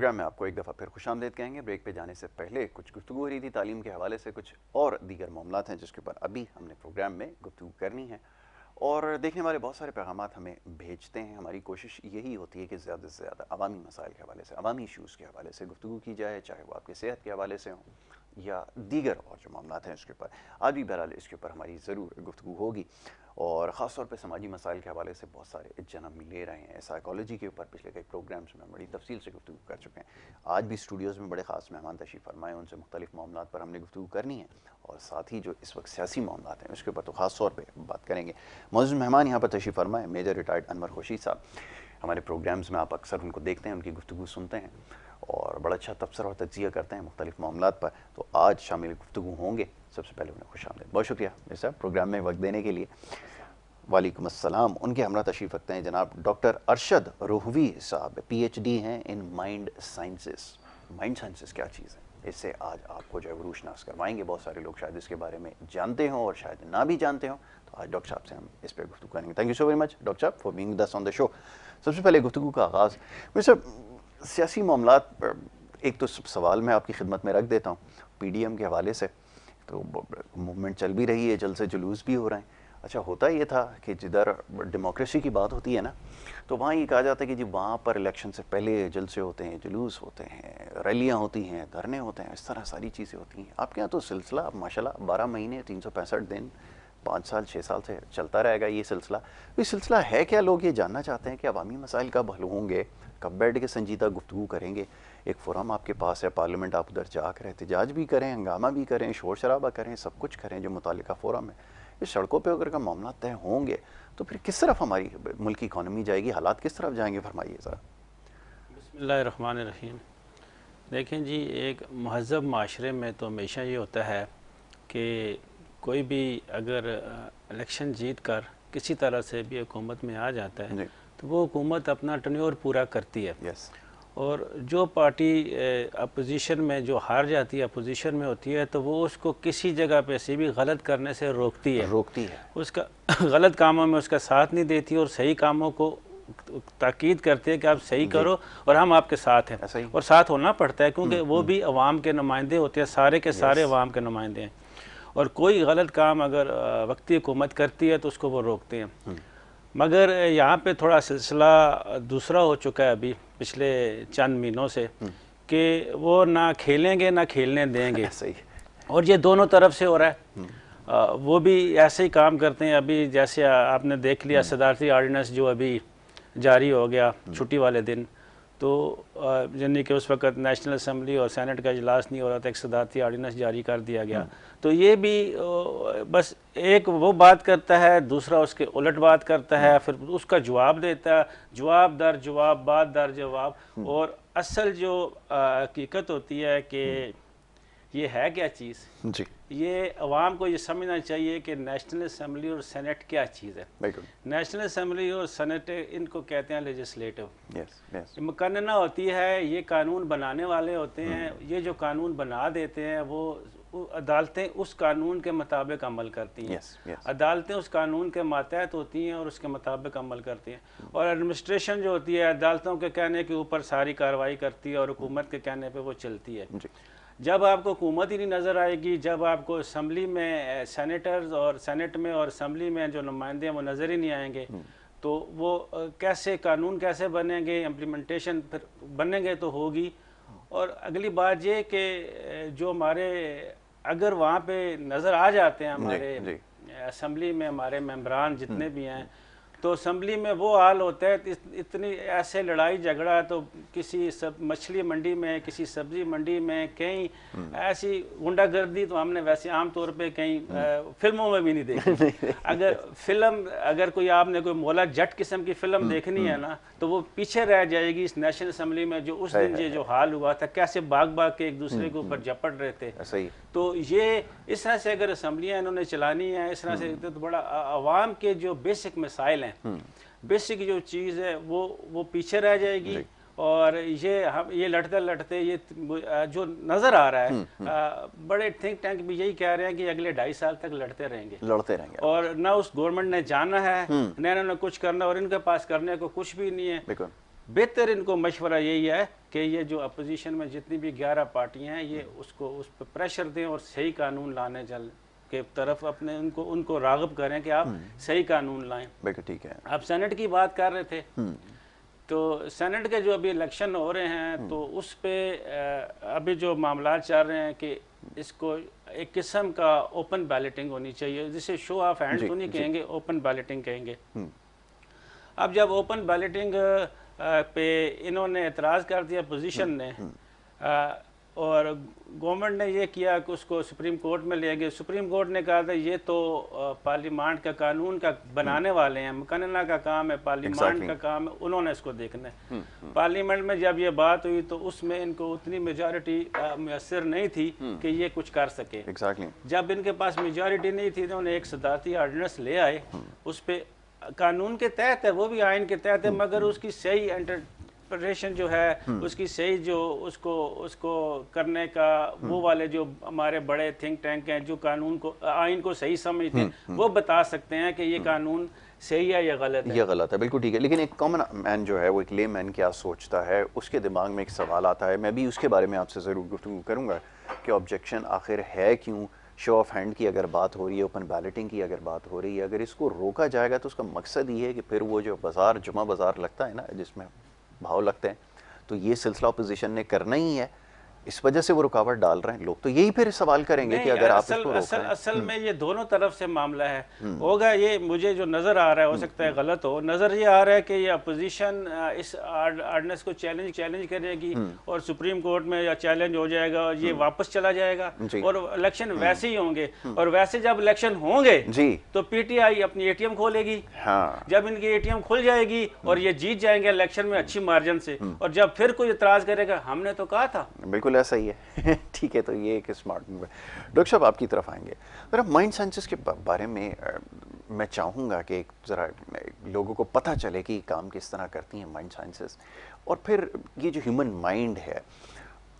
Programme में आपको एक दफ़ा फिर खुशामदीद कहेंगे। ब्रेक पे जाने से पहले कुछ गुफ्तगू हो रही थी तालीम के हवाले से, कुछ और दीगर मामलात हैं जिसके ऊपर अभी हमने प्रोग्राम में गुफ्तगू करनी है। और देखने वाले बहुत सारे पैगामात हमें भेजते हैं। हमारी कोशिश यही होती है कि ज़्यादा से ज़्यादा अवामी मसाइल के हवाले से, अवामी इशूज़ के हवाले से गुफ्तगू की जाए, चाहे वो आपकी सेहत के हवाले से हों या दीगर और जो मामलात हैं उसके ऊपर। आज भी बहरहाल इसके ऊपर हमारी ज़रूर गुफ्तगू होगी और ख़ास तौर पे समाजी मसाइल के हवाले से बहुत सारे जन्म ले रहे हैं। साइकोलॉजी के ऊपर पिछले कई प्रोग्राम्स में बड़ी तफसील से गुफ्तगू कर चुके हैं। आज भी स्टूडियोज़ में बड़े ख़ास मेहमान तशरीफ़ फरमाए, उनसे मुख्तलिफ मामलात पर हमने गुफ्तगू करनी है और साथ ही जो इस वक्त सियासी मामलात हैं उसके ऊपर तो ख़ास तौर पर बात करेंगे। मौजूद मेहमान यहाँ पर तशरीफ़ फरमाए मेजर रिटायर्ड अनवर खुर्शीद साहब। हमारे प्रोग्राम्स में आप अक्सर उनको देखते हैं, उनकी गुफ्तगू सुनते हैं और बड़ा अच्छा तबसरा और तज्ज़िया करते हैं मुख्तलिफ मामलात पर। तो आज शामिल गुफ्तगू होंगे। सबसे पहले उन्हें खुशामदीद, बहुत शुक्रिया मेरे साहब प्रोग्राम में वक्त देने के लिए। वालेकुम अस्सलाम। उनके हमरा तशरीफ़ रखते हैं जनाब डॉक्टर अरशद रोहवी साहब, PhD हैं in mind sciences. Mind sciences क्या चीज़ है, इससे आज आपको जो है रूशनास करवाएंगे। बहुत सारे लोग शायद इसके बारे में जानते हों और शायद ना भी जानते हों, तो आज डॉक्टर साहब से हम इस पर गुफ्तगू करेंगे। Thank you so very much doctor साहब for being with us on the show. सबसे पहले गुफ्तगू का आगाज़ मेरे साहब सियासी मामलात पर एक तो सवाल मैं आपकी खिदमत में रख देता हूँ। PDM के हवाले से तो मूवमेंट चल भी रही है, जल्द से जुलूस भी हो रहे हैं। अच्छा, होता ये था कि जिधर डेमोक्रेसी की बात होती है ना, तो वहाँ ये कहा जाता है कि जी वहाँ पर इलेक्शन से पहले जलसे होते हैं, जुलूस होते हैं, रैलियाँ होती हैं, धरने होते हैं, इस तरह सारी चीज़ें होती हैं। आपके यहाँ तो सिलसिला माशाल्लाह 12 महीने 365 दिन 5 साल 6 साल से चलता रहेगा ये सिलसिला। ये सिलसिला है क्या? लोग ये जानना चाहते हैं कि अवामी मसाइल कब हल होंगे, कब बैठ के संजीदा गुफ्तगू करेंगे। एक फोरम आपके पास है, पार्लियामेंट, आप उधर जाकर एहतजाज भी करें, हंगामा भी करें, शोर शराबा करें, सब कुछ करें जो मुतालिका फोरम है। इस सड़कों पे अगर का मामला तय होंगे तो फिर किस तरफ हमारी मुल्क की इकॉनमी जाएगी, हालात किस तरफ जाएंगे, फरमाइए ज़रा। बिस्मिल्लाहिर्रहमानिर्रहीम। देखें जी, एक महज़ब माशरे में तो हमेशा ये होता है कि कोई भी अगर इलेक्शन जीत कर किसी तरह से भी हुकूमत में आ जाता है तो वो हुकूमत अपना टर्न्योर पूरा करती है। और जो पार्टी अपोजिशन में जो हार जाती है, अपोजिशन में होती है, तो वो उसको किसी जगह पे से भी गलत करने से रोकती है। उसका गलत कामों में उसका साथ नहीं देती और सही कामों को ताकीद करते हैं कि आप सही करो और हम आपके साथ हैं। और साथ होना पड़ता है क्योंकि वो भी अवाम के नुमाइंदे होते हैं, सारे के सारे अवाम के नुमाइंदे हैं। और कोई गलत काम अगर वक्ती हुकूमत करती है तो उसको वो रोकते हैं। मगर यहाँ पे थोड़ा सिलसिला दूसरा हो चुका है अभी पिछले चंद महीनों से कि वो ना खेलेंगे ना खेलने देंगे। सही। और ये दोनों तरफ से हो रहा है। वो भी ऐसे ही काम करते हैं। अभी जैसे आपने देख लिया सदारती आर्डिनेंस जो अभी जारी हो गया छुट्टी वाले दिन, तो यानी कि उस वक्त नेशनल असम्बली और सेनेट का इजलास नहीं हो रहा था, एक सदारती आर्डिनेंस जारी कर दिया गया। तो ये भी बस एक वो बात करता है, दूसरा उसके उलट बात करता है, फिर उसका जवाब देता है, जवाब दर जवाब, बात दर जवाब। और असल जो हकीकत होती है कि ये है क्या चीज़ जी, ये अवाम को ये समझना चाहिए कि नेशनल असम्बली और सेनेट क्या चीज़ है। नेशनल असम्बली और सेनेट इनको कहते हैं लेजिस्लेटिव। मुकन्नना होती है, ये कानून बनाने वाले होते हैं। ये जो कानून बना देते हैं वो अदालतें उस कानून के मुताबिक अमल करती हैं। अदालतें उस कानून के मातहत होती हैं और उसके मुताबिक अमल करती हैं। और एडमिनिस्ट्रेशन जो होती है अदालतों के कहने के ऊपर सारी कार्रवाई करती है और हुकूमत के कहने पे वो चलती है। जब आपको हुकूमत ही नहीं नज़र आएगी, जब आपको असम्बली में सेनेटर्स और सेनेट में और असम्बली में जो नुमाइंदे हैं वो नज़र ही नहीं आएंगे, तो वो कैसे कानून कैसे बनेंगे, इम्प्लीमेंटेशन फिर बनेंगे तो होगी। और अगली बात ये कि जो हमारे अगर वहाँ पे नज़र आ जाते हैं हमारे असम्बली में हमारे मेंबरान जितने भी हैं, तो असम्बली में वो हाल होता है इतनी ऐसे लड़ाई झगड़ा तो किसी सब मछली मंडी में, किसी सब्जी मंडी में, कहीं ऐसी गुंडागर्दी तो हमने वैसे आम तौर पे कहीं फिल्मों में भी नहीं देखी। अगर कोई आपने कोई मौला जट किस्म की फिल्म देखनी है ना, तो वो पीछे रह जाएगी इस नेशनल असम्बली में। जो उस दिन जो हाल हुआ था, कैसे भाग भाग के एक दूसरे के ऊपर झपट रहे थे। तो ये इस तरह से अगर असम्बलियाँ इन्होंने चलानी है इस तरह से, तो बड़ा अवाम के जो बेसिक मसाइल हैं, बेसिक जो चीज़ है वो पीछे रह जाएगी। और ये लड़ते लड़ते ये जो नज़र आ रहा है, बड़े थिंक टैंक भी यही कह रहे हैं कि अगले 2.5 साल तक लड़ते रहेंगे। और ना उस गवर्नमेंट ने जाना है, ना इन्होंने कुछ करना, और इनके पास करने को कुछ भी नहीं है। बेहतर इनको मशवरा यही है कि ये जो अपोजिशन में जितनी भी 11 पार्टियां हैं ये उसको उस पर प्रेशर दें और सही कानून लाने चल के तरफ अपने उनको राग़िब करें कि आप सही कानून लाएं। बिल्कुल ठीक है। आप सेनेट की बात कर रहे थे, तो सेनेट के जो अभी इलेक्शन हो रहे हैं तो उस पे अभी जो मामला चल रहे हैं कि इसको एक किस्म का ओपन बैलेटिंग होनी चाहिए, जिसे शो ऑफ हैंड तो नहीं कहेंगे, ओपन बैलेटिंग कहेंगे। अब जब ओपन बैलेटिंग पे इन्होंने एतराज़ कर दिया पोजीशन ने, और गवर्नमेंट ने ये किया कि उसको सुप्रीम कोर्ट में ले गए। सुप्रीम कोर्ट ने कहा था ये तो पार्लियामेंट का कानून का बनाने वाले हैं, मुकन्ना का काम है, पार्लियामेंट का काम है, उन्होंने इसको देखना है। पार्लियामेंट में जब ये बात हुई तो उसमें इनको उतनी मेजॉरिटी मैसर नहीं थी कि ये कुछ कर सके। जब इनके पास मेजॉरिटी नहीं थी तो उन्होंने एक सदारती ऑर्डिनेंस ले आए, उस पर कानून के तहत है, वो भी आइन के तहत है, मगर उसकी सही इंटरप्रिटेशन जो है, उसकी सही जो उसको करने का वो वाले जो हमारे बड़े थिंक टैंक हैं जो कानून को आइन को सही समझते हैं, वो बता सकते हैं कि ये कानून सही है या गलत है। ये गलत है, बिल्कुल ठीक है। लेकिन एक कॉमन मैन जो है, वो एक ले मैन क्या सोचता है, उसके दिमाग में एक सवाल आता है। मैं भी उसके बारे में आपसे ज़रूर गुफ्तगू करूँगा कि ऑब्जेक्शन आखिर है क्यों। शो ऑफ हैंड की अगर बात हो रही है, ओपन बैलेटिंग की अगर बात हो रही है, अगर इसको रोका जाएगा तो उसका मकसद ये है कि फिर वो जो बाज़ार जुमा बाज़ार लगता है ना, जिसमें भाव लगते हैं, तो ये सिलसिला अपोजिशन ने करना ही है। इस वजह से वो रुकावट डाल रहे हैं। लोग तो यही फिर सवाल करेंगे कि अगर आप इसको रोक रहे हैं। असल में ये दोनों तरफ से मामला है होगा। ये मुझे जो नज़र आ रहा है, हो सकता है गलत हो, नज़र ये आ रहा है कि ये अपोजिशन इस ऑर्डिनेंस को चैलेंज करेगी और सुप्रीम कोर्ट में या चैलेंज हो जाएगा और ये वापस चला जाएगा और इलेक्शन वैसे ही होंगे। और वैसे जब इलेक्शन होंगे तो पीटीआई अपनी एटीएम खोलेगी। जब इनकी एटीएम खुल जाएगी और ये जीत जाएंगे इलेक्शन में अच्छी मार्जिन से, और जब फिर कोई इतराज़ करेगा हमने तो कहा था, बिल्कुल ऐसा ही है। ठीक है, तो ये एक स्मार्ट मूव है। डॉक्टर साहब आपकी तरफ आएंगे। मेरा माइंड साइंसेस के बारे में मैं चाहूँगा कि ज़रा लोगों को पता चले कि काम किस तरह करती हैं माइंड साइंसेस, और फिर ये जो ह्यूमन माइंड है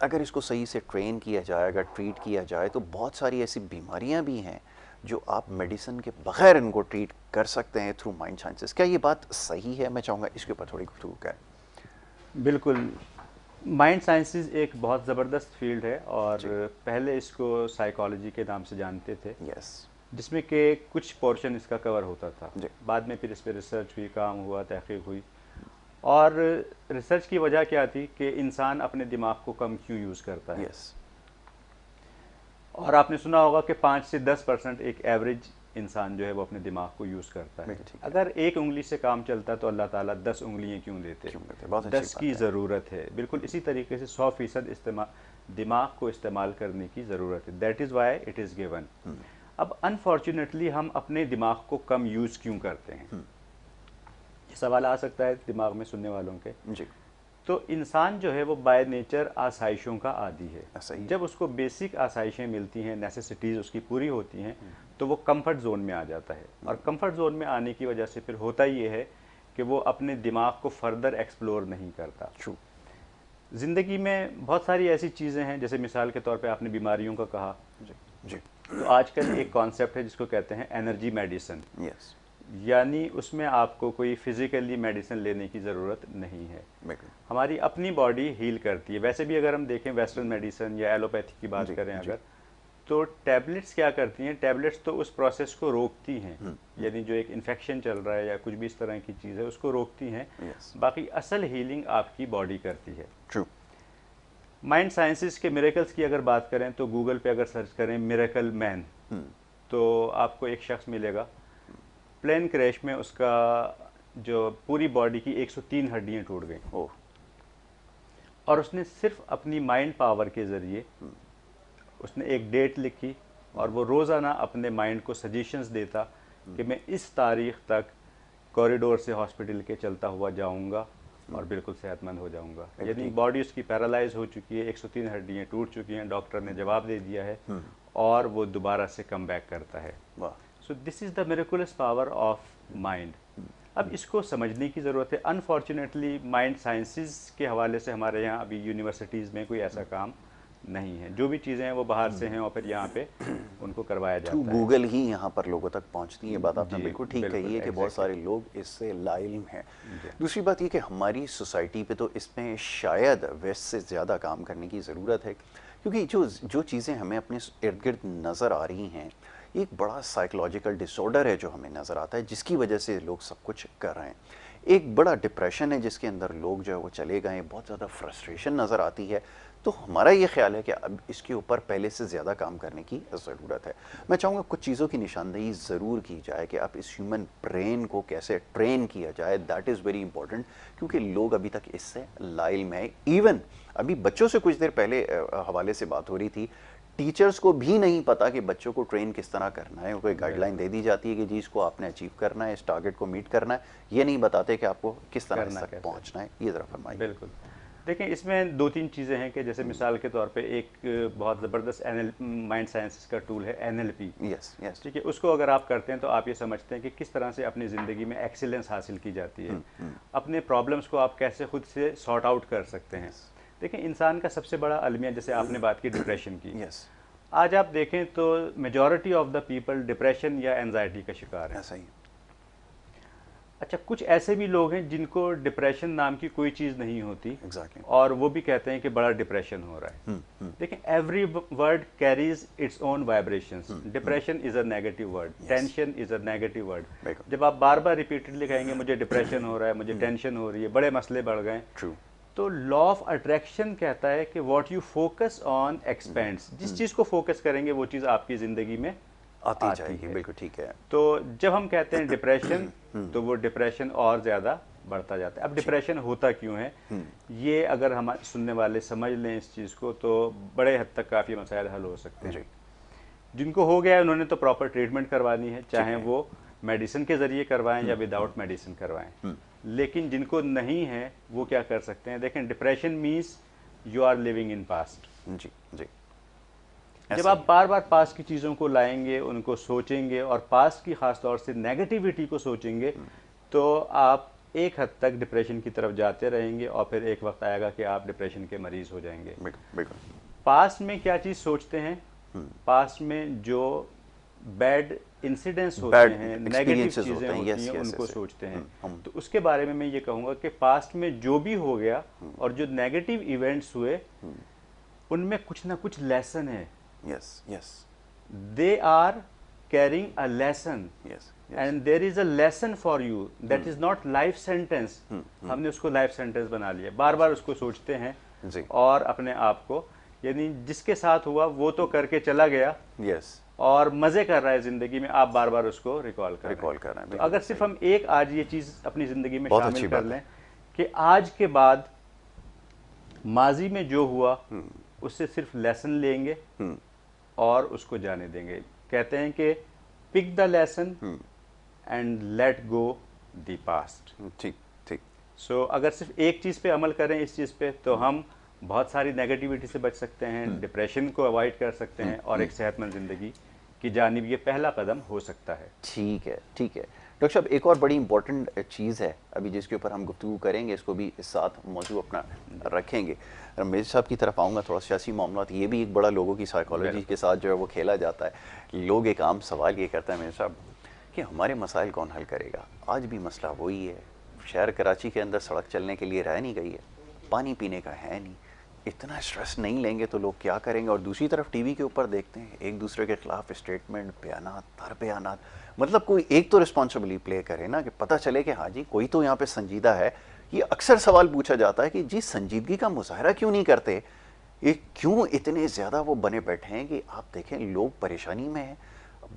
अगर इसको सही से ट्रेन किया जाए, अगर ट्रीट किया जाए, तो बहुत सारी ऐसी बीमारियाँ भी हैं जो आप मेडिसिन के बगैर इनको ट्रीट कर सकते हैं थ्रू माइंड साइंसेस। क्या ये बात सही है? मैं चाहूँगा इसके ऊपर थोड़ी गुफ्तगू करें। बिल्कुल, माइंड साइंसेस एक बहुत ज़बरदस्त फील्ड है और पहले इसको साइकोलॉजी के नाम से जानते थे, जिसमें कि कुछ पोर्शन इसका कवर होता था। बाद में फिर इस पर रिसर्च हुई, काम हुआ, तहकीक हुई, और रिसर्च की वजह क्या थी कि इंसान अपने दिमाग को कम क्यों यूज़ करता है। और आपने सुना होगा कि 5 से 10% एक एवरेज इंसान जो है वो अपने दिमाग को यूज़ करता है। अगर एक उंगली से काम चलता है तो अल्लाह ताला 10 उंगलियां क्यों देते? 10 की ज़रूरत है। बिल्कुल इसी तरीके से 100% दिमाग को इस्तेमाल करने की ज़रूरत है। That is why it is given. अब अनफॉर्चुनेटली हम अपने दिमाग को कम यूज़ क्यों करते हैं, ये सवाल आ सकता है दिमाग में सुनने वालों के। तो इंसान जो है वो बाय नेचर आसाइशों का आदी है। जब उसको बेसिक आसाइशें मिलती हैं, नेसेसिटीज़ उसकी पूरी होती हैं, तो वो कंफर्ट जोन में आ जाता है। और कंफर्ट जोन में आने की वजह से फिर होता ये है कि वो अपने दिमाग को फर्दर एक्सप्लोर नहीं करता। ज़िंदगी में बहुत सारी ऐसी चीज़ें हैं, जैसे मिसाल के तौर पे आपने बीमारियों का कहा। तो आजकल एक कॉन्सेप्ट है जिसको कहते हैं एनर्जी मेडिसिन। यानी उसमें आपको कोई फिज़िकली मेडिसिन लेने की ज़रूरत नहीं है, हमारी अपनी बॉडी हील करती है। वैसे भी अगर हम देखें वेस्टर्न मेडिसिन या एलोपैथी की बात करें अगर, तो टैबलेट्स क्या करती हैं, टैबलेट्स तो उस प्रोसेस को रोकती हैं, यानी जो एक इन्फेक्शन चल रहा है या कुछ भी इस तरह की चीज़ है उसको रोकती हैं। बाकी असल हीलिंग आपकी बॉडी करती है। माइंड साइंसेस के मिरेकल्स की अगर बात करें तो गूगल पे अगर सर्च करें मिरेकल मैन, तो आपको एक शख्स मिलेगा, प्लेन क्रैश में उसका जो पूरी बॉडी की 103 हड्डियाँ टूट गई, और उसने सिर्फ अपनी माइंड पावर के ज़रिए उसने एक डेट लिखी और वो रोज़ाना अपने माइंड को सजेशंस देता कि मैं इस तारीख़ तक कॉरिडोर से हॉस्पिटल के चलता हुआ जाऊंगा और बिल्कुल सेहतमंद हो जाऊंगा। यानी बॉडी उसकी पैरालाइज हो चुकी है, 103 हड्डियाँ टूट चुकी हैं, डॉक्टर ने जवाब दे दिया है, और वो दोबारा से कम बैक करता है। So this is the miraculous power of mind. अब इसको समझने की ज़रूरत है। अनफॉर्चुनेटली माइंड साइंसेस के हवाले से हमारे यहाँ अभी यूनिवर्सिटीज़ में कोई ऐसा काम नहीं है। जो भी चीज़ें हैं वो बाहर से हैं और फिर यहाँ पे उनको करवाया जाता है। गूगल ही यहाँ पर लोगों तक पहुँचती है। बात आपने बिल्कुल ठीक कही है कि बहुत सारे लोग इससे लाइल हैं। दूसरी बात ये कि हमारी सोसाइटी पे तो इसमें शायद वेस्ट से ज़्यादा काम करने की ज़रूरत है, क्योंकि जो चीज़ें हमें अपने इर्द गिर्द नज़र आ रही हैं, एक बड़ा साइकोलॉजिकल डिसऑर्डर है जो हमें नज़र आता है, जिसकी वजह से लोग सब कुछ कर रहे हैं। एक बड़ा डिप्रेशन है जिसके अंदर लोग जो है वो चले गए हैं, बहुत ज़्यादा फ्रस्ट्रेशन नज़र आती है। तो हमारा ये ख्याल है कि अब इसके ऊपर पहले से ज़्यादा काम करने की ज़रूरत है। मैं चाहूँगा कुछ चीज़ों की निशानदेही ज़रूर की जाए कि अब इस ह्यूमन ब्रेन को कैसे ट्रेन किया जाए, दैट इज़ वेरी इंपॉर्टेंट, क्योंकि लोग अभी तक इससे लाइल में है। इवन अभी बच्चों से कुछ देर पहले हवाले से बात हो रही थी, टीचर्स को भी नहीं पता कि बच्चों को ट्रेन किस तरह करना है। कोई गाइडलाइन दे दी जाती है कि जी इसको आपने अचीव करना है, इस टारगेट को मीट करना है, ये नहीं बताते कि आपको किस तरह तक पहुंचना है। ये ज़रा फरमाइए। बिल्कुल, देखें इसमें 2-3 चीज़ें हैं कि जैसे मिसाल के तौर पे एक बहुत ज़बरदस्त माइंड साइंसेस का टूल है NLP। यस यस, ठीक है, उसको अगर आप करते हैं तो आप ये समझते हैं कि किस तरह से अपनी ज़िंदगी में एक्सीलेंस हासिल की जाती है, अपने प्रॉब्लम्स को आप कैसे खुद से सॉर्ट आउट कर सकते हैं। देखिए इंसान का सबसे बड़ा अलमिया, जैसे आपने बात की डिप्रेशन की, आज आप देखें तो majority of the people depression या एंजाइटी का शिकार है। सही। अच्छा, कुछ ऐसे भी लोग हैं जिनको डिप्रेशन नाम की कोई चीज़ नहीं होती, exactly. और वो भी कहते हैं कि बड़ा डिप्रेशन हो रहा है। देखिए every word carries its own vibrations. Depression is a negative word, tension is a negative word. जब आप बार बार रिपीटेडली कहेंगे मुझे डिप्रेशन हो रहा है, मुझे टेंशन हो रही है, बड़े मसले बढ़ गए, तो लॉ ऑफ अट्रैक्शन कहता है कि what you focus on expends. जिस चीज़ को फोकस करेंगे वो चीज़ आपकी ज़िंदगी में आती जाएगी। बिल्कुल ठीक है। तो जब हम कहते हैं डिप्रेशन तो वो डिप्रेशन और ज़्यादा बढ़ता जाता है। अब डिप्रेशन होता क्यों है, ये अगर हम सुनने वाले समझ लें इस चीज़ को तो बड़े हद तक काफ़ी मसाइल हल हो सकते हैं। जिनको हो गया है उन्होंने तो प्रॉपर ट्रीटमेंट करवानी है, चाहे वो मेडिसिन के ज़रिए करवाएं या विदाउट मेडिसिन करवाएं। लेकिन जिनको नहीं है वो क्या कर सकते हैं, देखें depression means you are living in past. जी जी। जब आप बार बार पास्ट की चीज़ों को लाएंगे, उनको सोचेंगे और पास्ट की ख़ास तौर से नेगेटिविटी को सोचेंगे, तो आप एक हद तक डिप्रेशन की तरफ जाते रहेंगे और फिर एक वक्त आएगा कि आप डिप्रेशन के मरीज़ हो जाएंगे। बिल्कुल। पास्ट में क्या चीज़ सोचते हैं, पास्ट में जो बैड इंसिडेंट्स होते हैं, नेगेटिव चीज़ें होती हैं, उनको सोचते हैं। तो उसके बारे में मैं ये कहूँगा कि पास्ट में जो भी हो गया और जो नेगेटिव इवेंट्स हुए उनमें कुछ ना कुछ लेसन है। Yes, yes. They are carrying a lesson. Yes, yes. And there is a lesson for you. That is not life sentence. हमने उसको लाइफ सेंटेंस बना लिया, बार बार उसको सोचते हैं जी। और अपने आप को, यानी जिसके साथ हुआ वो तो करके चला गया, yes. और मज़े कर रहा है ज़िंदगी में, आप बार बार उसको रिकॉल कर रहे हैं। तो अगर सिर्फ हम एक आज ये चीज़ अपनी ज़िंदगी में शामिल कर लें कि आज के बाद माजी में जो हुआ उससे सिर्फ लेसन लेंगे और उसको जाने देंगे। कहते हैं कि pick the lesson and let go the past. ठीक ठीक। सो अगर सिर्फ एक चीज़ पे अमल करें, इस चीज़ पे, तो हम बहुत सारी नेगेटिविटी से बच सकते हैं, डिप्रेशन को अवॉइड कर सकते हैं और एक सेहतमंद ज़िंदगी की जानिब ये पहला कदम हो सकता है। ठीक है ठीक है। डॉक्टर साहब एक और बड़ी इंपॉर्टेंट चीज़ है अभी जिसके ऊपर हम गुफ्तगू करेंगे, इसको भी इस साथ मौजू अपना रखेंगे। रमेश साहब की तरफ आऊँगा, थोड़ा सियासी मामलात, ये भी एक बड़ा लोगों की साइकोलॉजी के साथ जो है वो खेला जाता है। लोग एक आम सवाल ये करते हैं मेरे साहब कि हमारे मसाइल कौन हल करेगा। आज भी मसला वही है, शहर कराची के अंदर सड़क चलने के लिए रह नहीं गई है, पानी पीने का है नहीं, इतना स्ट्रेस नहीं लेंगे तो लोग क्या करेंगे। और दूसरी तरफ टीवी के ऊपर देखते हैं एक दूसरे के खिलाफ स्टेटमेंट, बयानात तर बयानात, मतलब कोई एक तो रिस्पॉन्सिबिलिटी प्ले करे ना, कि पता चले कि हाँ जी कोई तो यहाँ पे संजीदा है। ये अक्सर सवाल पूछा जाता है कि जी संजीदगी का मुजाहरा क्यों नहीं करते, ये क्यों इतने ज़्यादा वो बने बैठे हैं कि आप देखें लोग परेशानी में हैं।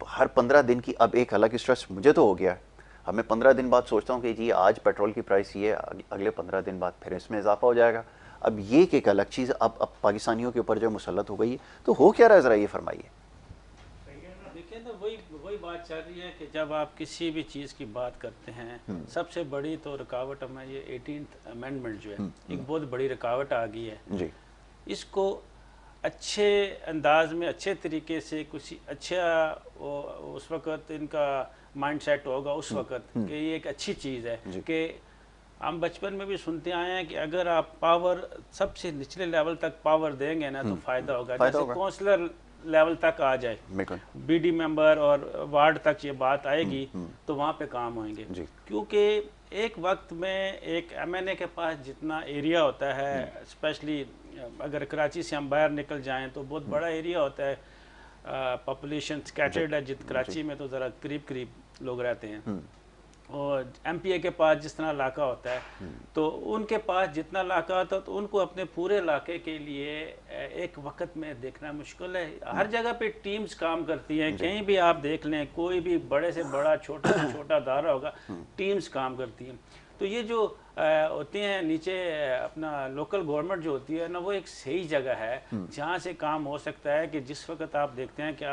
हर 15 दिन की, अब एक अलग स्ट्रेस मुझे तो हो गया है, अब मैं 15 दिन बाद सोचता हूँ कि जी आज पेट्रोल की प्राइस ये, अगले 15 दिन बाद फिर इसमें इजाफा हो जाएगा। अब ये एक अलग चीज़ अब पाकिस्तानियों के ऊपर जो मुसल्लत हो गई है, तो हो क्या रहा है, ज़रा ये फरमाइए। देखिए ना, वही बात चल रही है कि जब आप किसी भी चीज़ की बात करते हैं, सबसे बड़ी तो रुकावट हमें ये 18th अमेंडमेंट जो है एक बहुत बड़ी रुकावट आ गई है जी। इसको अच्छे अंदाज में, अच्छे तरीके से, कुछ अच्छा उस वक़्त इनका माइंड सेट होगा उस वक़्त कि ये एक अच्छी चीज़ है कि हम बचपन में भी सुनते आए हैं कि अगर आप पावर सबसे निचले लेवल तक पावर देंगे ना तो फायदा होगा। जैसे काउंसलर लेवल तक आ जाए, बीडी मेंबर और वार्ड तक ये बात आएगी तो वहाँ पे काम होंगे। क्योंकि एक वक्त में एक एमएनए के पास जितना एरिया होता है, स्पेशली अगर कराची से हम बाहर निकल जाएं तो बहुत बड़ा एरिया होता है, पॉपुलेशन स्कैटर्ड है। कराची में तो ज़रा करीब करीब लोग रहते हैं, और एमपीए के पास जिस तरह इलाका होता है तो उनके पास जितना इलाका होता है तो उनको अपने पूरे इलाके के लिए एक वक्त में देखना मुश्किल है। हर जगह पे टीम्स काम करती हैं, कहीं भी आप देख लें, कोई भी बड़े से बड़ा छोटा से छोटा अदारा होगा, टीम्स काम करती हैं। तो ये जो होती हैं नीचे अपना लोकल गवर्नमेंट जो होती है ना, वो एक सही जगह है जहाँ से काम हो सकता है। कि जिस वक्त आप देखते हैं कि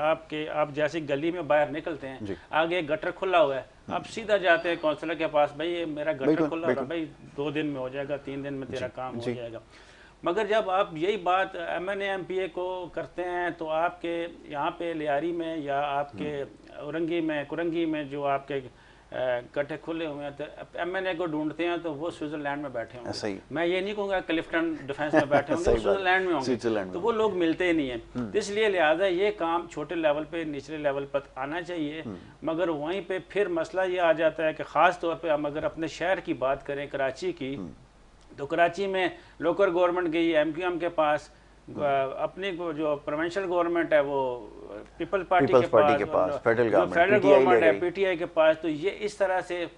आप जैसे गली में बाहर निकलते हैं, आगे गटर खुला हुआ है, आप सीधा जाते हैं काउंसलर के पास, भाई ये मेरा गटर खुला हुआ है, भाई 2 दिन में हो जाएगा, 3 दिन में तेरा काम हो जाएगा। मगर जब आप यही बात एमएनए एमपीए को करते हैं तो आपके यहाँ पे लियारी में या आपके कुरंगी में जो आपके गड्ढे खुले हुए हैं, तो एमएनए को ढूंढते हैं तो वो स्विट्जरलैंड में बैठे होंगे। मैं ये नहीं कहूँगा क्लिफ्टन डिफेंस में बैठे होंगे, वो स्विट्जरलैंड में होंगे, तो वो लोग मिलते ही नहीं हैं। तो इसलिए लिहाजा ये काम छोटे लेवल पे, निचले लेवल पर आना चाहिए। मगर वहीं पे फिर मसला ये आ जाता है कि ख़ास तौर पर हम अगर अपने शहर की बात करें, कराची की, तो कराची में लोकल गवर्नमेंट गई एमक्यूएम के पास, अपनी जो प्रोविंशियल गवर्नमेंट है वो पीपल्स पार्टी के पास, फेडरल गवर्नमेंट है पीटीआई के पास। तो ये इस तरह से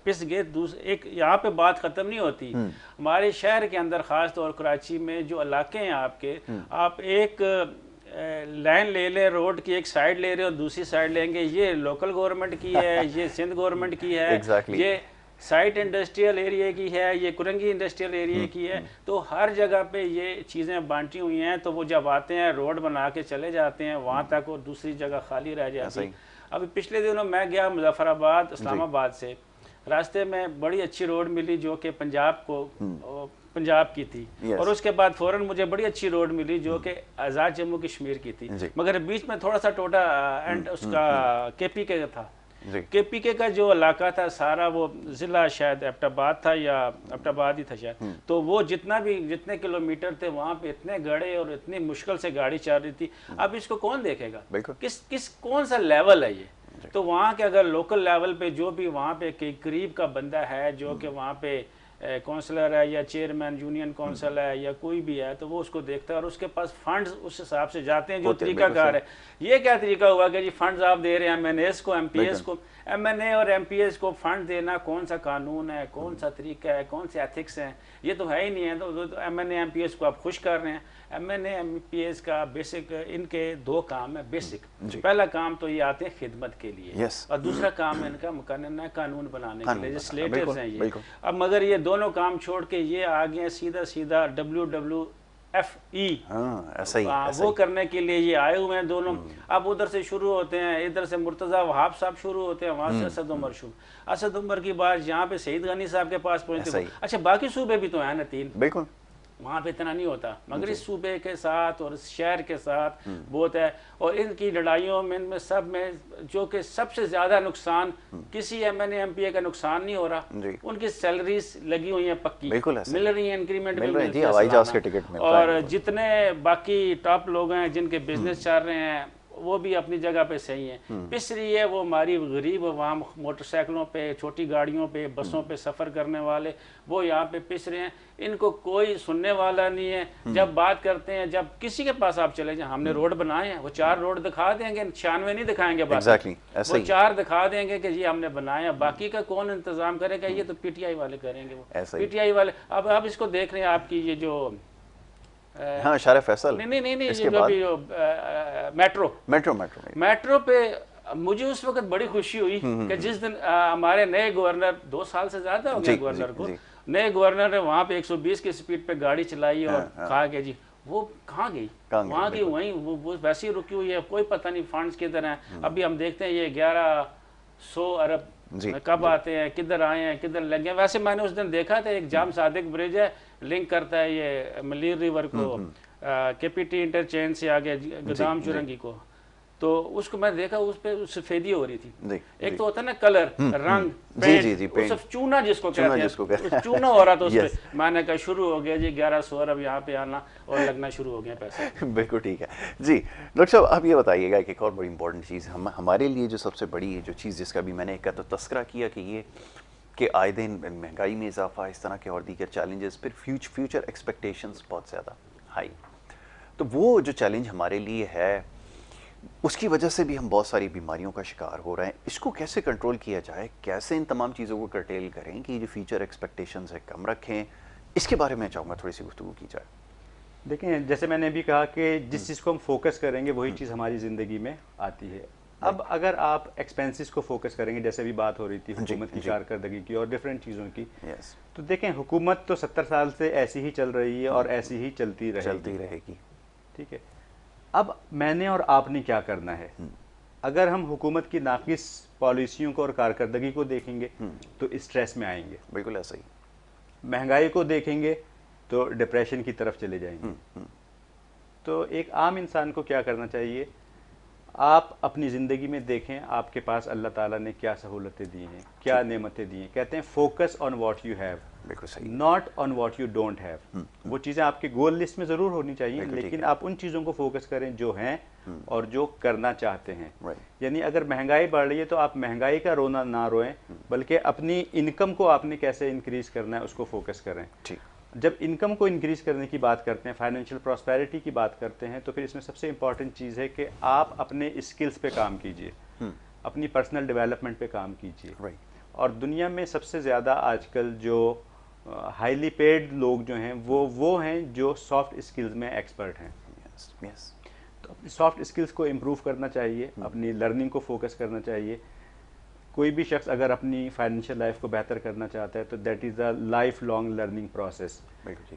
पिस गए। एक यहाँ पे बात ख़त्म नहीं होती। हमारे शहर के अंदर ख़ास तौर कराची में जो इलाके हैं आपके, आप एक लाइन ले लें, रोड की एक साइड ले रहे हो, दूसरी साइड लेंगे, ये लोकल गवर्नमेंट की है, ये सिंध गवर्नमेंट की है, ये साइट इंडस्ट्रियल एरिया की है, ये कुरंगी इंडस्ट्रियल एरिया की है। तो हर जगह पे ये चीज़ें बांटी हुई हैं। तो वो जब आते हैं रोड बना के चले जाते हैं वहाँ तक, और दूसरी जगह खाली रह जाती है। अभी पिछले दिनों मैं गया मुजफ्फराबाद इस्लामाबाद से, रास्ते में बड़ी अच्छी रोड मिली जो कि पंजाब की थी, और उसके बाद फ़ौरन मुझे बड़ी अच्छी रोड मिली जो कि आज़ाद जम्मू कश्मीर की थी। मगर बीच में थोड़ा सा टोटा एंड उसका केपीके का था। केपीके का जो इलाका था सारा, वो ज़िला शायद एबटाबाद था या एबटाबाद ही था शायद, तो वो जितने किलोमीटर थे वहाँ पे इतने गड़े और इतनी मुश्किल से गाड़ी चल रही थी। अब इसको कौन देखेगा, कौन सा लेवल है ये? तो वहाँ के अगर लोकल लेवल पे जो भी वहाँ पे करीब का बंदा है जो कि वहाँ पे काउंसलर है या चेयरमैन यूनियन काउंसिल है या कोई भी है, तो वो उसको देखता है और उसके पास फंड्स उस हिसाब से जाते हैं जो तरीकाकार है। ये क्या तरीका हुआ कि जी फंड्स आप दे रहे हैं एमएनएस को, एमपीएस को। एमएनए और एमपीएस को फंड देना कौन सा कानून है, कौन सा तरीका है, कौन से एथिक्स हैं, ये तो है ही नहीं है। तो एमएनए एमपीएस को आप खुश कर रहे हैं। एमएनए एमपीएस का बेसिक, इनके 2 काम है बेसिक। पहला काम तो ये आते हैं खिदमत के लिए, और दूसरा काम है इनका मुकन्ना कानून बनाने के लिए, लेजिस्लेटर्स हैं ये। अब मगर ये दोनों काम छोड़ के ये आ गए सीधा WWFE, ऐसा ही वो करने के लिए ये आए हुए हैं दोनों। अब उधर से शुरू होते हैं, इधर से मुर्तज़ा वहाब साहब शुरू होते हैं, वहाँ से असद उमर शुरू, असद उमर की बात यहाँ पे सईद गनी साहब के पास पहुँचते। अच्छा बाकी सूबे भी तो हैं ना 3, बिल्कुल वहाँ पे इतना नहीं होता, मगर इस सूबे के साथ और इस शहर के साथ बहुत है। और इनकी लड़ाइयों में, इनमें सब में जो कि सबसे ज़्यादा नुकसान किसी एमएनए एमपीए का नुकसान नहीं हो रहा, उनकी सैलरीज लगी हुई हैं पक्की, मिल रही है, इंक्रीमेंट मिल रही है, हवाई जहाज के टिकट। और जितने बाकी टॉप लोग हैं जिनके बिजनेस चल रहे हैं वो भी अपनी जगह पे सही है। पिस रही है वो हमारी गरीब, वहाँ मोटरसाइकिलों पे, छोटी गाड़ियों पे, बसों पे सफ़र करने वाले, वो यहाँ पे पिस रहे हैं। इनको कोई सुनने वाला नहीं है। जब बात करते हैं, जब किसी के पास आप चले जाए, हमने रोड बनाए हैं, वो 4 रोड दिखा देंगे, 96 नहीं दिखाएंगे बात, वो 4 दिखा देंगे कि ये हमने बनाया, बाकी का कौन इंतजाम करेगा? ये तो पीटीआई वाले करेंगे, वो पीटीआई वाले। अब इसको देख रहे हैं आपकी ये जो हाँ शारे फैसल, नहीं मेट्रो पे मुझे उस वक्त बड़ी खुशी हुई कि जिस दिन हमारे नए गवर्नर, 2 साल से ज्यादा हो गया गवर्नर को, नए गवर्नर ने वहाँ पे 120 की स्पीड पे गाड़ी चलाई और कहा कि जी वो कहाँ गई, वहाँ की वहीं वो वैसे ही रुकी हुई है, कोई पता नहीं फंड्स किधर हैं। अभी हम देखते हैं ये 1100 अरब कब आते हैं, किधर आए हैं, किधर लगे हैं। वैसे मैंने उस दिन देखा था एक जाम सादिक ब्रिज है, लिंक करता है ये मलीर रिवर को केपीटी इंटरचेंज से आगे गोदाम चुरंगी को, तो उसको मैं देखा उस पे सफेदी हो रही थी। एक तो होता है ना कलर, रंग, पेंट, सब चूना जिसको कहते हैं, चूना हो रहा था उसपे। मैंने कहा शुरू हो गया जी 1100 अब यहाँ पे आना और लगना शुरू हो गया पैसे। बिल्कुल ठीक है जी। डॉक्टर साहब आप ये बताइएगा कि एक और बड़ी इंपॉर्टेंट चीज़ हमारे लिए जो सबसे बड़ी जो चीज़ जिसका भी मैंने एक तो तस्करा किया कि ये कि आए दिन महंगाई में इजाफा, इस तरह के और दीगर चैलेंजेस, फिर फ्यूचर एक्सपेक्टेशंस बहुत ज़्यादा हाई, तो वो जो चैलेंज हमारे लिए है उसकी वजह से भी हम बहुत सारी बीमारियों का शिकार हो रहे हैं। इसको कैसे कंट्रोल किया जाए, कैसे इन तमाम चीज़ों को कर्टेल करें कि जो फ्यूचर एक्सपेक्टेशंस है कम रखें, इसके बारे में चाहूँगा थोड़ी सी गुफ्तगू की जाए। देखें, जैसे मैंने भी कहा कि जिस चीज़ को हम फोकस करेंगे वही चीज़ हमारी ज़िंदगी में आती है। अब अगर आप एक्सपेंसेस को फोकस करेंगे, जैसे भी बात हो रही थी हुकूमत की कारकर्दगी की और डिफरेंट चीज़ों की, तो देखें हुकूमत तो 70 साल से ऐसी ही चल रही है और ऐसी ही चलती रहेगी। ठीक है, अब मैंने और आपने क्या करना है? अगर हम हुकूमत की नाकिस पॉलिसियों को और कारकर्दगी को देखेंगे तो स्ट्रेस में आएंगे। बिल्कुल ऐसा ही। महंगाई को देखेंगे तो डिप्रेशन की तरफ चले जाएंगे। तो एक आम इंसान को क्या करना चाहिए? आप अपनी ज़िंदगी में देखें आपके पास अल्लाह ताला ने क्या सहूलतें दी हैं, क्या नेमतें दी हैं। कहते हैं focus on what you have, बिल्कुल सही, not on what you don't have. वो चीज़ें आपके गोल लिस्ट में ज़रूर होनी चाहिए, लेकिन आप उन चीज़ों को फोकस करें जो हैं और जो करना चाहते हैं। यानी अगर महंगाई बढ़ रही है तो आप महंगाई का रोना ना रोएं, बल्कि अपनी इनकम को आपने कैसे इंक्रीज़ करना है उसको फोकस करें। जब इनकम को इंक्रीज करने की बात करते हैं, फाइनेंशियल प्रॉस्पेरिटी की बात करते हैं, तो फिर इसमें सबसे इंपॉर्टेंट चीज़ है कि आप अपने स्किल्स पे काम कीजिए, अपनी पर्सनल डेवलपमेंट पे काम कीजिए। और दुनिया में सबसे ज़्यादा आजकल जो हाईली पेड लोग जो हैं वो हैं जो सॉफ्ट स्किल्स में एक्सपर्ट हैं। तो अपनी सॉफ्ट स्किल्स को इम्प्रूव करना चाहिए, अपनी लर्निंग को फोकस करना चाहिए। कोई भी शख्स अगर अपनी फाइनेंशियल लाइफ को बेहतर करना चाहता है तो that is a life long learning process.